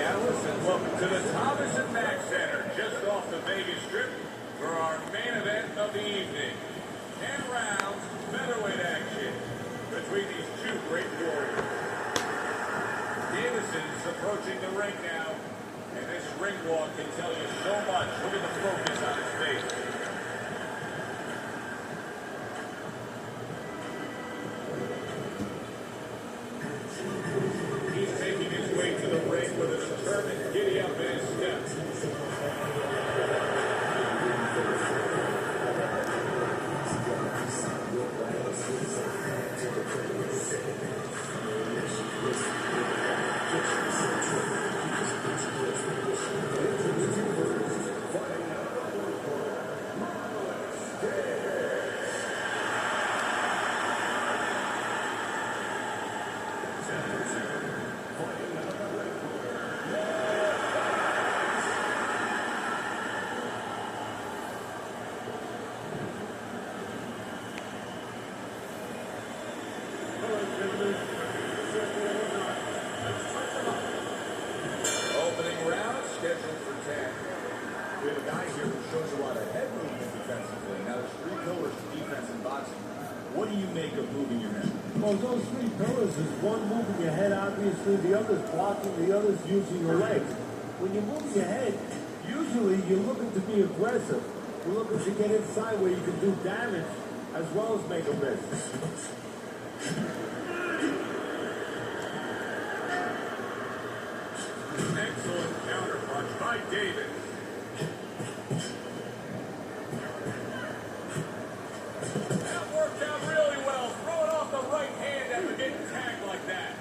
Dallas, and welcome to the Thomas and Mack Center, just off the Vegas Strip, for our main event of the evening. 10 rounds, featherweight action between these two great warriors. Davison's approaching the ring now, and this ring walk can tell you so much. Look at the focus on his face. He's taking his way to the ring with a determined giddy up in his steps. Opening round, scheduled for 10. We have a guy here who shows a lot of head movement defensively. Now, there's three pillars to defense in boxing. What do you make of moving your head? Well, those three pillars is one moving your head, obviously, the other's blocking, the other's using your legs. When you move your head, usually you're looking to be aggressive. You're looking to get inside where you can do damage as well as make a miss. Excellent counterpunch by Davis. That worked out really well. Throwing off the right hand after getting tagged like that.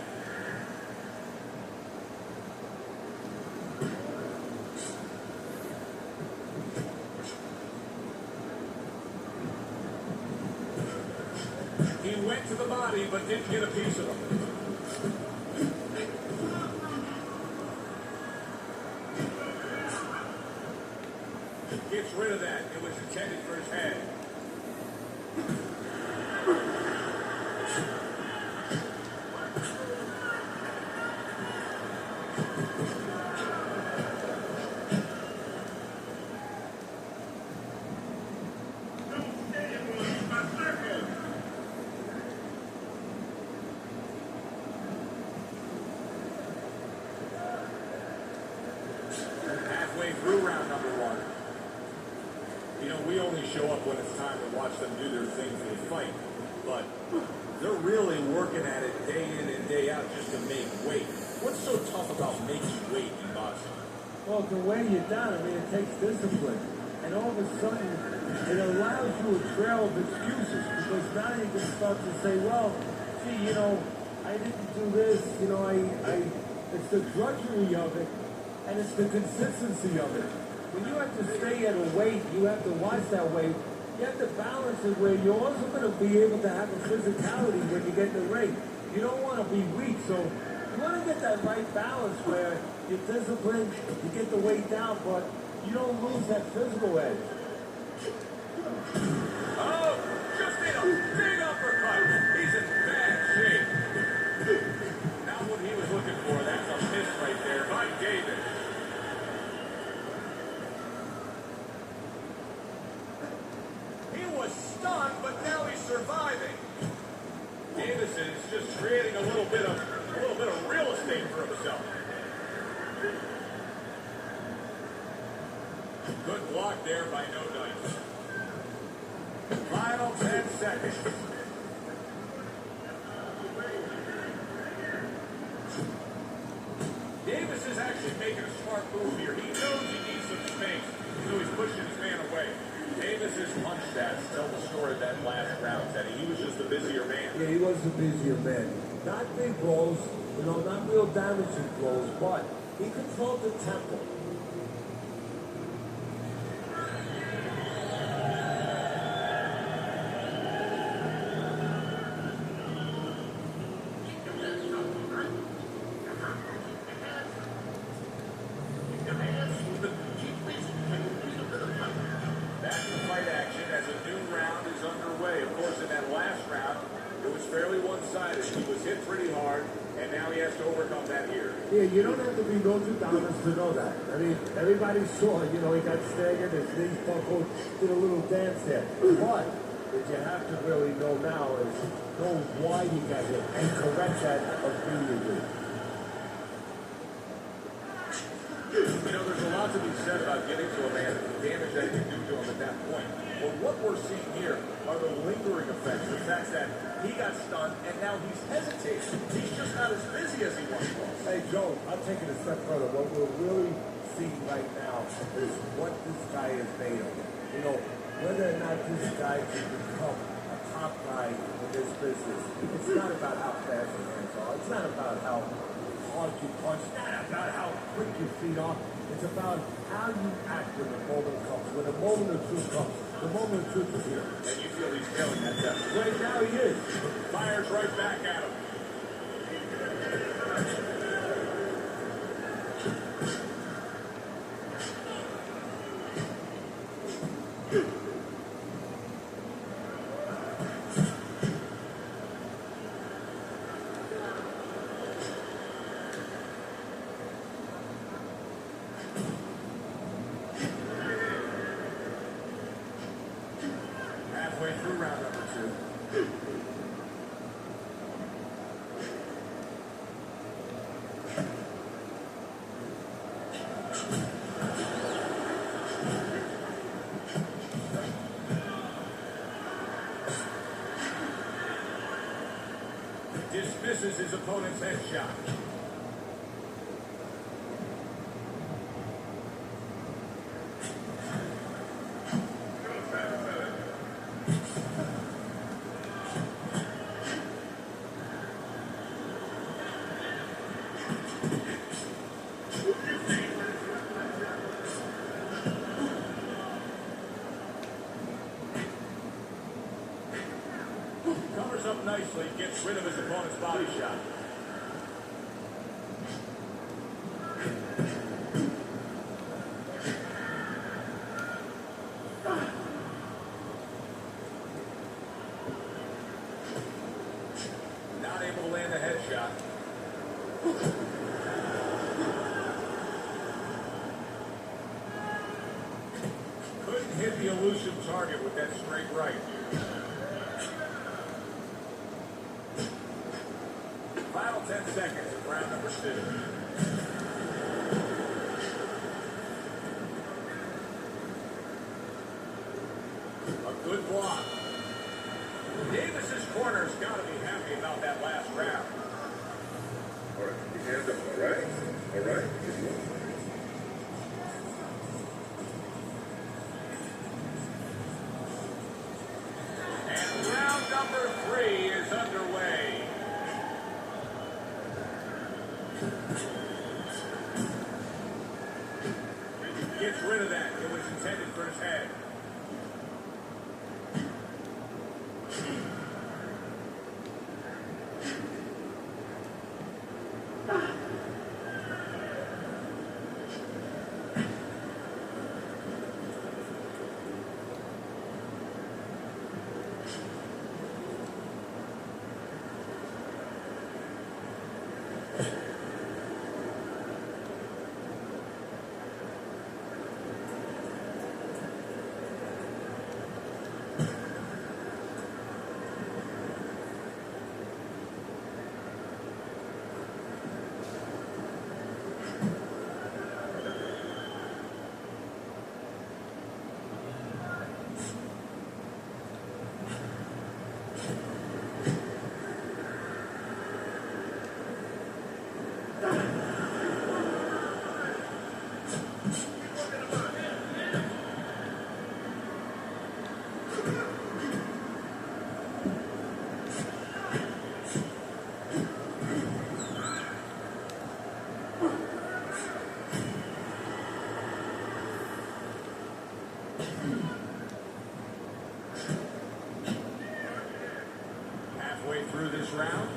He went to the body but didn't get a piece of him. Gets rid of that. It was intended for his head. Halfway through round number one. You know, we only show up when it's time to watch them do their thing for the fight. But they're really working at it day in and day out just to make weight. What's so tough about making weight in boxing? Well, to weigh you down, I mean, it takes discipline. And all of a sudden, it allows you a trail of excuses. Because now you can start to say, well, gee, you know, I didn't do this. You know, it's the drudgery of it. And it's the consistency of it. When you have to stay at a weight, you have to watch that weight. You have to balance it where you're also going to be able to have a physicality when you get in the ring. You don't want to be weak, so you want to get that right balance where you're disciplined, you get the weight down, but you don't lose that physical edge. Oh, just in a big uppercut. He's in bad shape. Not what he was looking for. That's a miss right there by Davis. He was stunned, but now he's surviving. Davison is just creating a little bit of real estate for himself. Good block there by No Dice. Final 10 seconds. Davis is actually making a smart move here. He knows he needs some space, so he's pushing his man away. Davis's punch stats tell the story of that last round, Teddy. He was just the busier man. Yeah, he was the busier man. Not big blows, you know, not real damaging blows, but he controlled the tempo. Fairly one-sided. He was hit pretty hard, and now he has to overcome that here. Yeah, you don't have to be Nostradamus to know that. I mean, everybody saw, he got staggered, his knees buckled, did a little dance there. But what you have to really know now is know why he got hit and correct that immediately. There's a lot to be said about getting to a man and the damage that he can do to him at that point. But what we're seeing here are the lingering effects. The fact that he got stunned and now he's hesitating. He's just not as busy as he once was. Hey, Joe, I'll take it a step further. What we're really seeing right now is what this guy is made of. Whether or not this guy can become a top guy in this business. It's not about how fast your hands are. It's not about how hard you punch. It's not about how quick your feet are. It's about how you act when the moment comes. When the moment of truth comes. The moment of truth is here. And you feel he's failing that test. Right now he is. Fires right back at him. Halfway through round number 2. Dismisses his opponent's headshot. Covers up nicely, gets rid of his opponent's body shot. Not able to land a headshot. Couldn't hit the elusive target with that straight right. Final 10 seconds of round number 2. A good block. Davis's corner's got to be happy about that last round. All right, keep your hands up, all right? All right? And round number 3 is underway. Gets rid of that. It was intended for his head. Halfway through this round.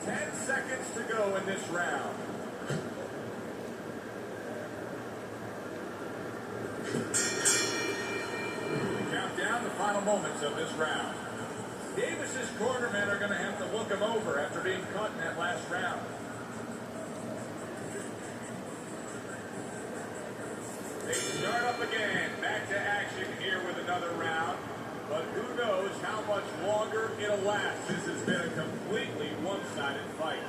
10 seconds to go in this round. Count down the final moments of this round. Davis's cornermen are going to have to look him over after being cut in that last round. They start up again, back to action here with another round. But who knows how much longer it'll last. This has been a completely one-sided fight.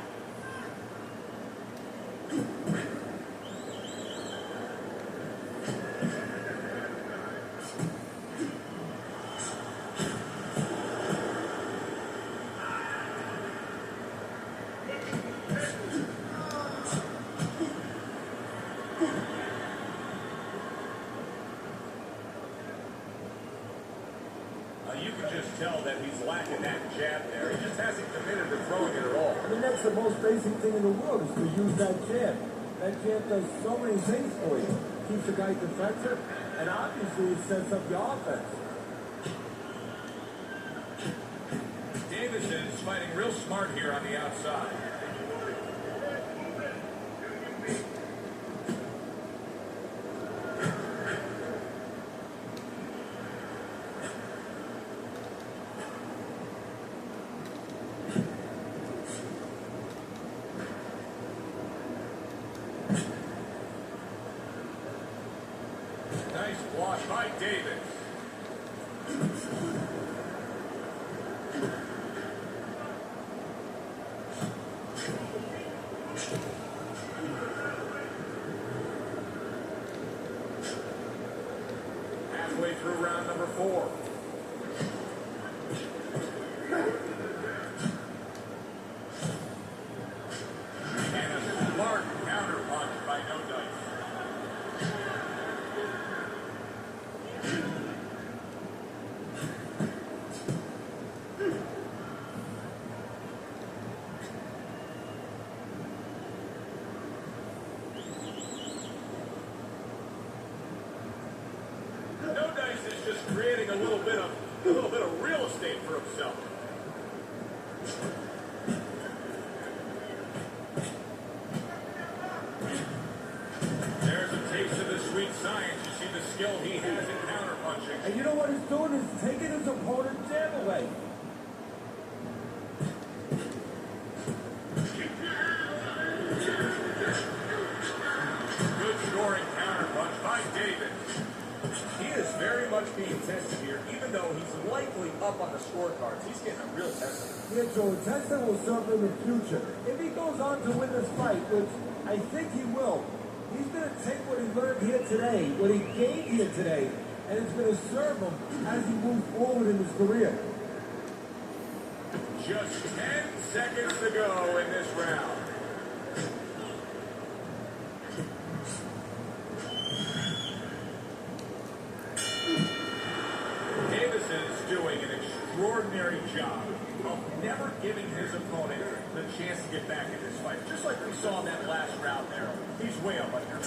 You can just tell that he's lacking that jab there. He just hasn't committed to throwing it at all. I mean, that's the most basic thing in the world is to use that jab. That jab does so many things for you. Keeps the guy defensive, and obviously it sets up your offense. Davison is fighting real smart here on the outside. Nice block by Davis. Halfway through round number 4. And a smart counter punch by No Dice. No Dice is just creating a little bit of real estate for himself. There's a taste of the sweet science. You see the skill he has in counter punching. And you know what he's doing is taking his opponent's jab away. Good scoring counter punch by Davis. He is very much being tested here, even though he's likely up on the scorecards. He's getting a real test. Yeah, Joe, testing will serve him in the future. If he goes on to win this fight, which I think he will, he's going to take what he learned here today, what he gained here today, and it's going to serve him as he moves forward in his career. Just 10 seconds to go in this round. Davison is doing an extraordinary job of never giving his opponent the chance to get back in this fight. Just like we saw in that last round there. He's way up on here.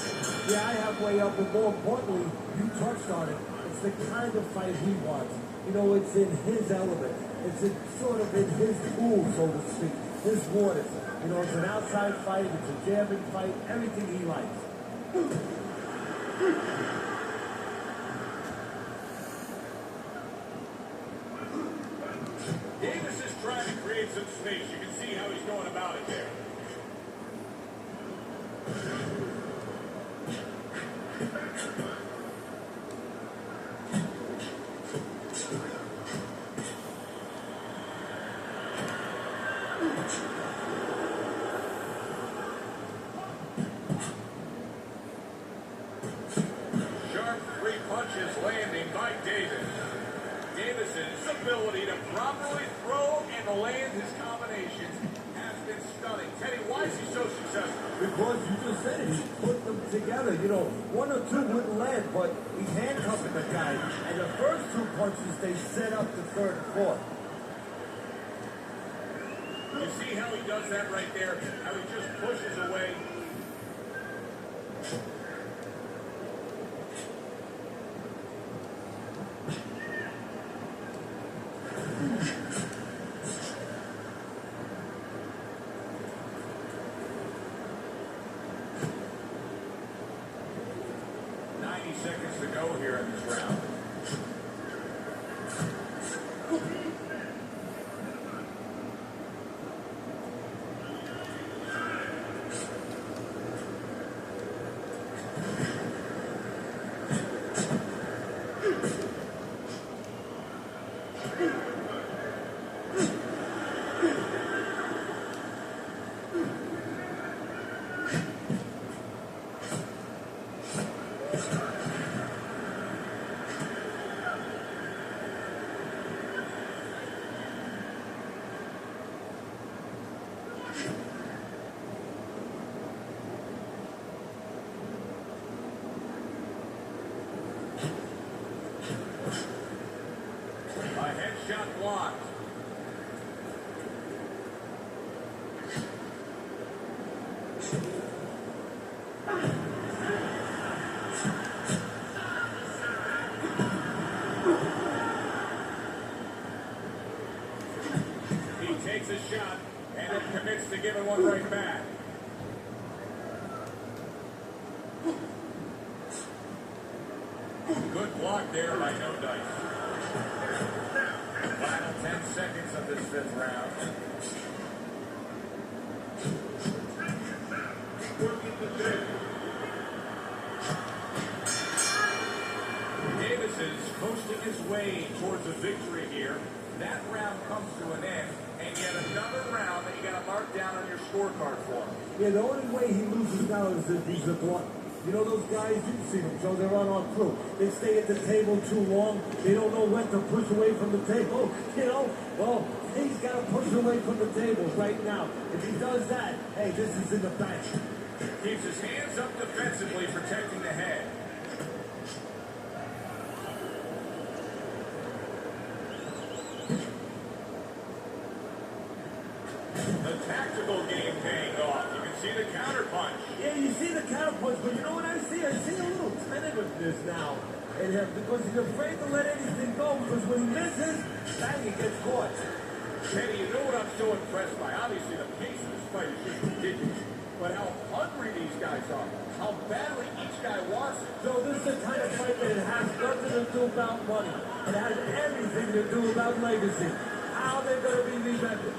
Yeah, I have way up, but more importantly, you touched on it. It's the kind of fight he wants. You know, it's in his element. It's sort of in his pool, so to speak, his waters. You know, it's an outside fight, it's a jabbing fight, everything he likes. Davis is trying to create some space. You can see how he's going about it there. Sharp three punches landing by Davis. Davis's ability to properly throw and land his combinations has been stunning. Teddy, why is he so successful? Because you just said it, he put them together. You know, one or two wouldn't land, but he's handcuffing the guy. And the first two punches, they set up the third and fourth. You see how he does that right there? How he just pushes away. round. A headshot blocked. He takes a shot and then commits to giving one right back. Good block there by No Dice. Final 10 seconds of this fifth round. Davis is coasting his way towards a victory here. That round comes to an end, and yet another round that you got to mark down on your scorecard for him. Yeah, the only way he loses now is if he's a blunt. You know those guys, you've seen them, Joe, they're on our crew. They stay at the table too long. They don't know when to push away from the table. You know, well, he's got to push away from the table right now. If he does that, hey, this is in the bank. Keeps his hands up defensively, protecting the head. The tactical game paying off. You can see the counter punch. Yeah, you see the counterpunch, but you know what I see? I see a little tentativeness now in him because he's afraid to let anything go because when he misses, bang, he gets caught. Teddy, you know what I'm so impressed by? Obviously, the pace of this fight is just ridiculous. But how hungry these guys are. How badly each guy wants it. So this is the kind of fight that it has nothing to do about money. It has everything to do about legacy. How they're going to be remembered.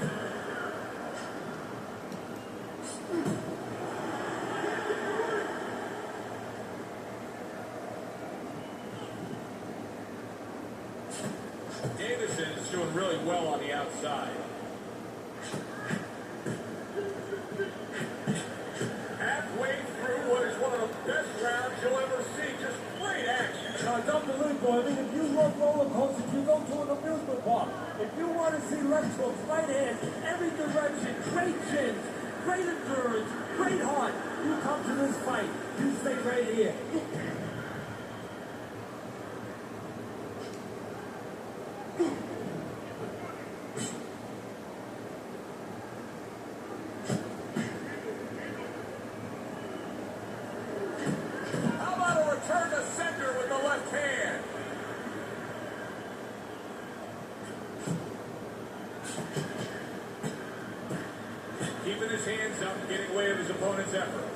Davison is doing really well on the outside. Halfway through what is one of the best rounds you'll ever see. Just great action. No, it's unbelievable. I mean, if you love roller coasters, you go to an amusement park. If you want to see left hooks, right hands, every direction, great chins, great endurance, great heart, you come to this fight. You stay right here. How about a return to center with the left hand? Keeping his hands up, getting away with his opponent's effort.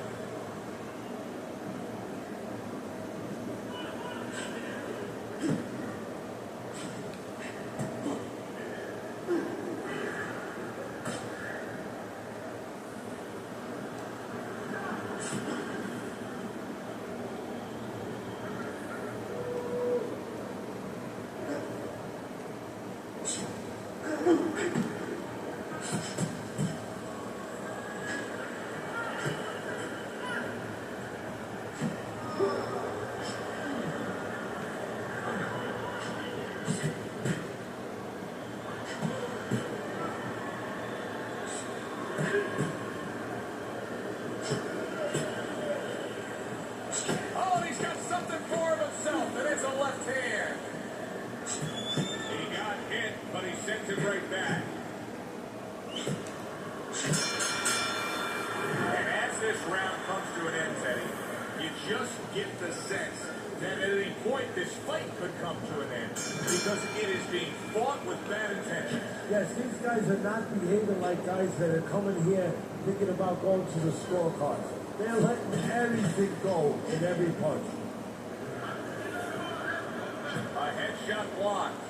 Oh, and he's got something for himself, and it's a left hand. He got hit, but he sent it right back. And as this round comes to an end, Teddy, you just get the sense that at any point this fight could come to an end because it is being fought with bad intentions. Yes, these guys are not behaving like guys that are coming here thinking about going to the scorecards. They're letting everything go in every punch. Headshot blocked.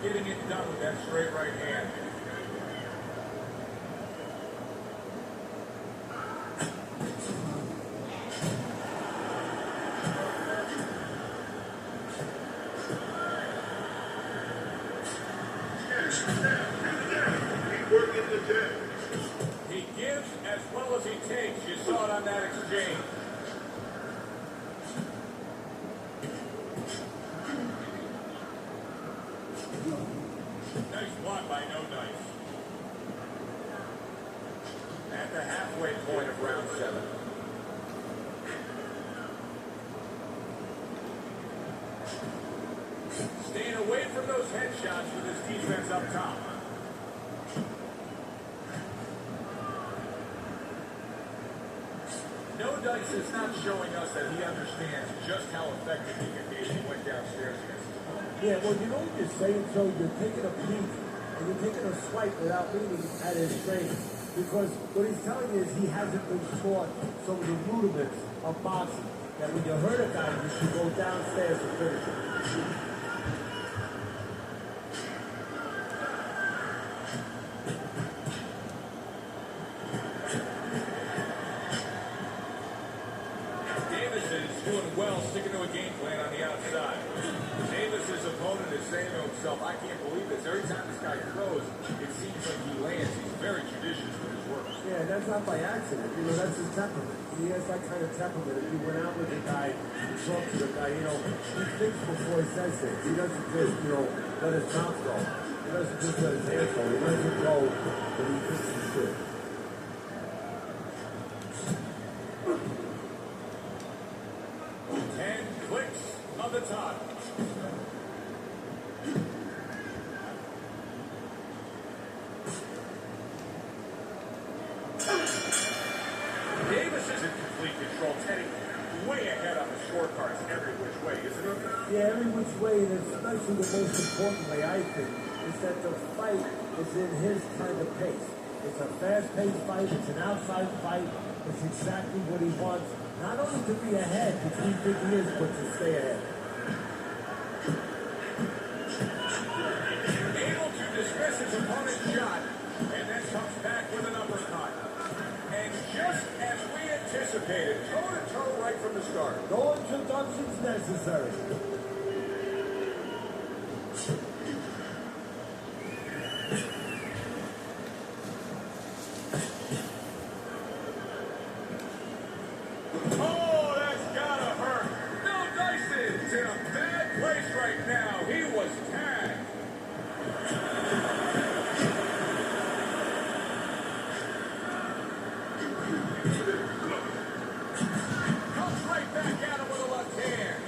Getting it done with that straight right hand. Keep working the jet. He gives as well as he takes. You saw it on that exchange. Nice block by No Dice. At the halfway point of round 7. Staying away from those headshots with his defense up top. No Dice is not showing us that he understands just how effective he can be as he went downstairs against his opponent. Yeah, well, you know what you're saying, Joe? You're taking a peek and you're taking a swipe without meaning at his training. Because what he's telling you is he hasn't been taught some of the rudiments of boxing. That when you hurt a guy, you should go downstairs and finish him. Davis is doing well, sticking to a game plan on the outside. Davis's opponent is saying to himself, I can't believe this. Every time this guy throws, it seems like he lands. He's very judicious with his work. Yeah, that's not by accident. You know, that's his temperament. He has that kind of temperament. If you went out with a guy, you talk to the guy, you know, he thinks before he says things. He doesn't just, you know, let his mouth go. He doesn't just let his hands go. He lets it go when he thinks he should. On the top. Davis is in complete control. Teddy, way ahead on the scorecards every which way, isn't it? Yeah, every which way, and especially the most important way, I think, is that the fight is in his kind of pace. It's a fast-paced fight. It's an outside fight. It's exactly what he wants. Not only to be ahead, which we think he is, but to stay ahead. Able to dismiss his opponent's shot, and then comes back with an uppercut. And just as we anticipated, toe-to-toe right from the start. No introductions necessary. Oh, that's gotta hurt. No Dice is in a bad place right now. He was tagged. Comes right back at him with a left hand.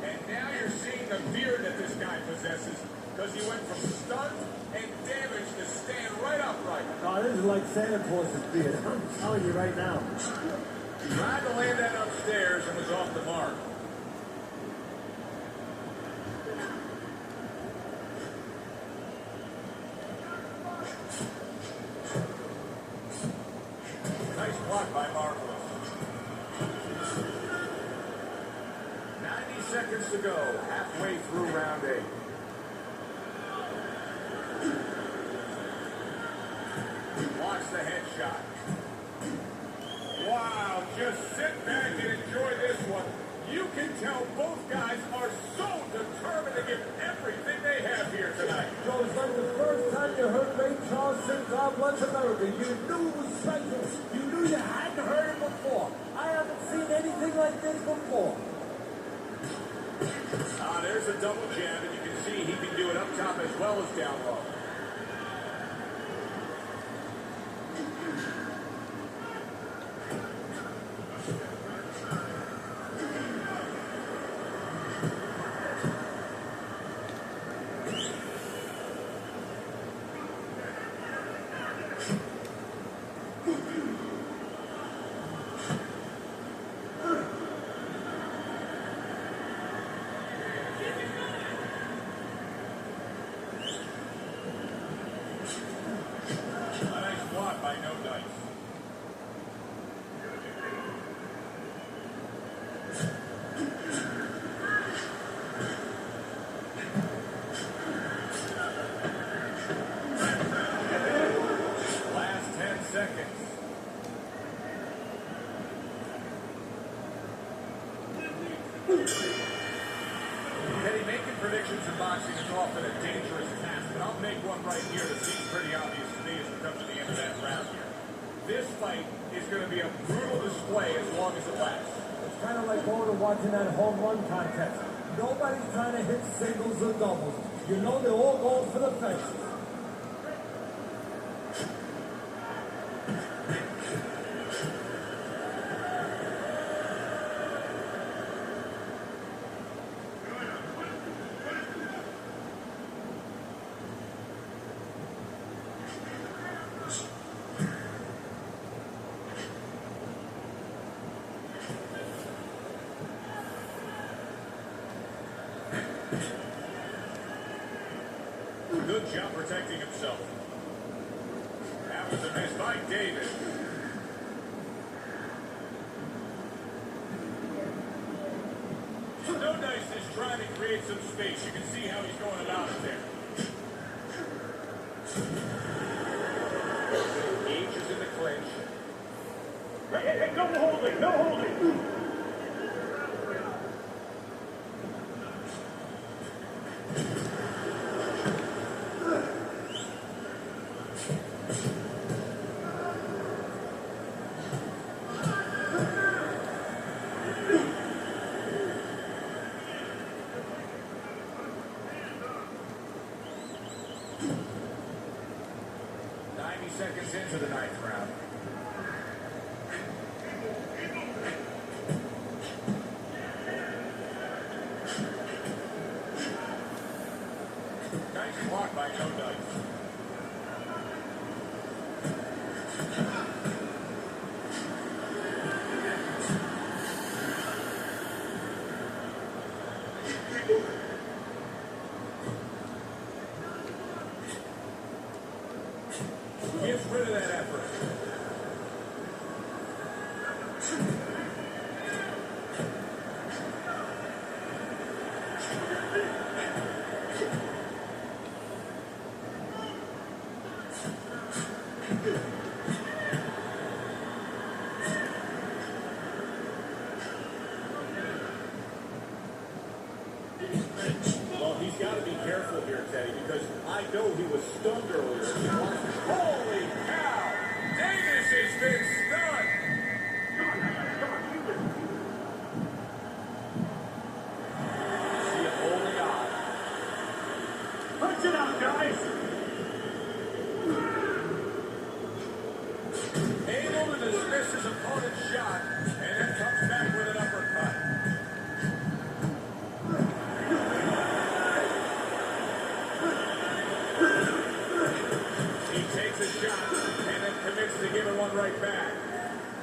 And now you're seeing the fear that this guy possesses, because he went from stunned and damaged to stand right upright. Oh, this is like Santa Claus's beard. I'm telling you right now. Tried to land that upstairs and was off the mark. Nice block by Marvelous. 90 seconds to go, halfway through round 8. Blocks the headshot. Wow, just sit back and enjoy this one. You can tell both guys are so determined to give everything they have here tonight. So it's like the first time you heard Ray Charles sing God Bless America. You knew it was special. You knew you hadn't heard it before. I haven't seen anything like this before. There's a double jab, and you can see he can do it up top as well as down low. By no dice. Last 10 seconds. Teddy, making predictions in boxing is often a dangerous task, but I'll make one right here that seems pretty obvious to me as we come to the end of that round here. This fight is going to be a brutal display as long as it lasts. It's kind of like going and watching that home run contest. Nobody's trying to hit singles or doubles. You know they're all going for the fences. Good job protecting himself. That was a miss by David. No Dice is trying to create some space. You can see how he's going about it there. Gage is in the clinch. Hey, no holding, no holding. 90 seconds into the ninth round. Nice block by No Dice. Gets rid of that effort. Well, he's got to be careful here, Teddy, because I know he was stunned earlier. Holy cow! Davis has been stunned! See it holding on. Punch it out, guys! Able to dismiss his opponent's shot, and then comes back with an uppercut. He takes a shot and then commits to giving one right back.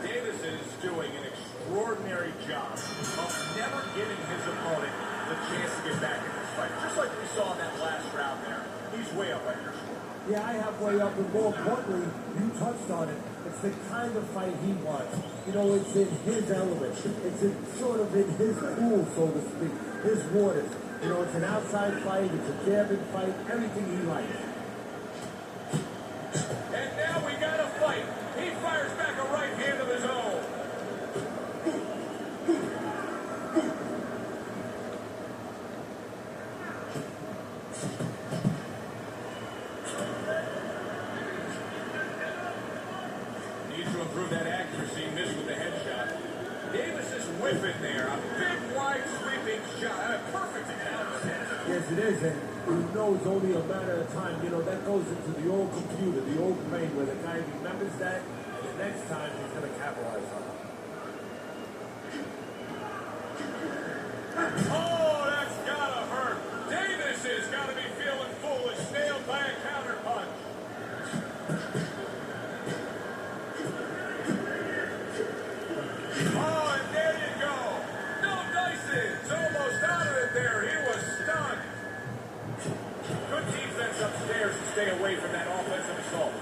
Davis is doing an extraordinary job of never giving his opponent the chance to get back in this fight. Just like we saw in that last round there. He's way up on your score. Yeah, I have way up, and more importantly, you touched on it. It's the kind of fight he wants. You know, it's in his element. It's sort of in his pool, so to speak, his waters. You know, it's an outside fight, it's a jabbing fight, everything he likes. And now we got a fight. He fires back a right hand of his own. Needs to improve that accuracy. Missed with the headshot. Davis is whipping there. A big, wide, sweeping shot. A perfect analysis. Yes, it is, and you know it's only a matter of time. You know, that goes into the old computer, the old brain, where the guy remembers that, and the next time he's going to capitalize on it. Oh, that's gotta hurt. Davis has got to be feeling foolish, nailed by a counter punch. Oh, and there you go. No dices. Almost out of it there. He was stunned. Good defense upstairs to stay away from that offensive assault.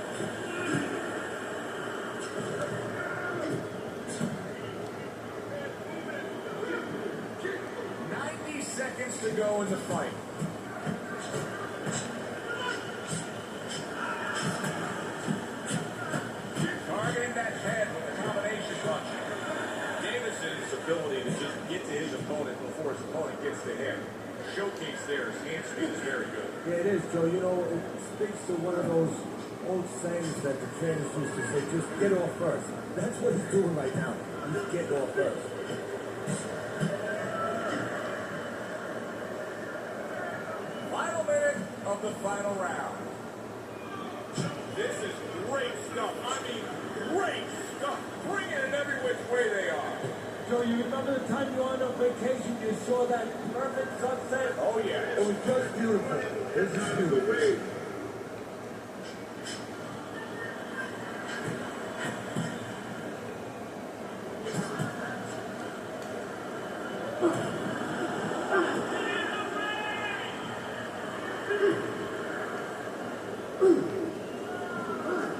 90 seconds to go in the fight. Targeting that head with a combination punch. Davis's ability to just get to his opponent before his opponent gets to him. Showcase there, his hand speed is very good. Yeah, it is, Joe. You know, it speaks to one of those old sayings that the trainers used to say, just get off first. That's what he's doing right now. He's getting off first. Final minute of the final round. This is great stuff. I mean, great stuff. Bring it in every which way they are. Joe, you remember the time you were on vacation, you saw that perfect sunset? Oh, yeah. It was just beautiful. This is beautiful.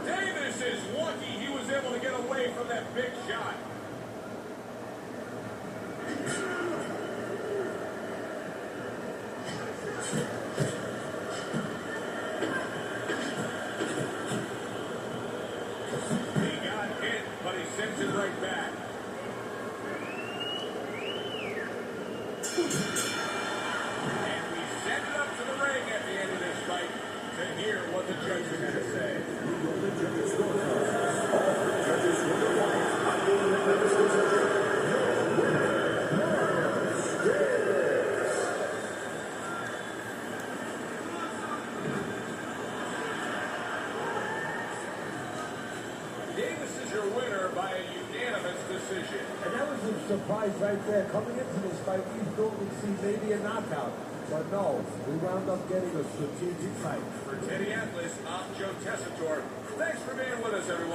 Davis is lucky he was able to get away from that big shot. He got hit, but he sends it right back. And we send it up to the ring at the end of this fight to hear what the judges had to say. Davis is your winner by a unanimous decision. And that was a surprise right there. Coming into this fight, we thought we'd see maybe a knockout. But no, we wound up getting a strategic fight. For Teddy Atlas, I'm Joe Tessitore. Thanks for being with us, everyone.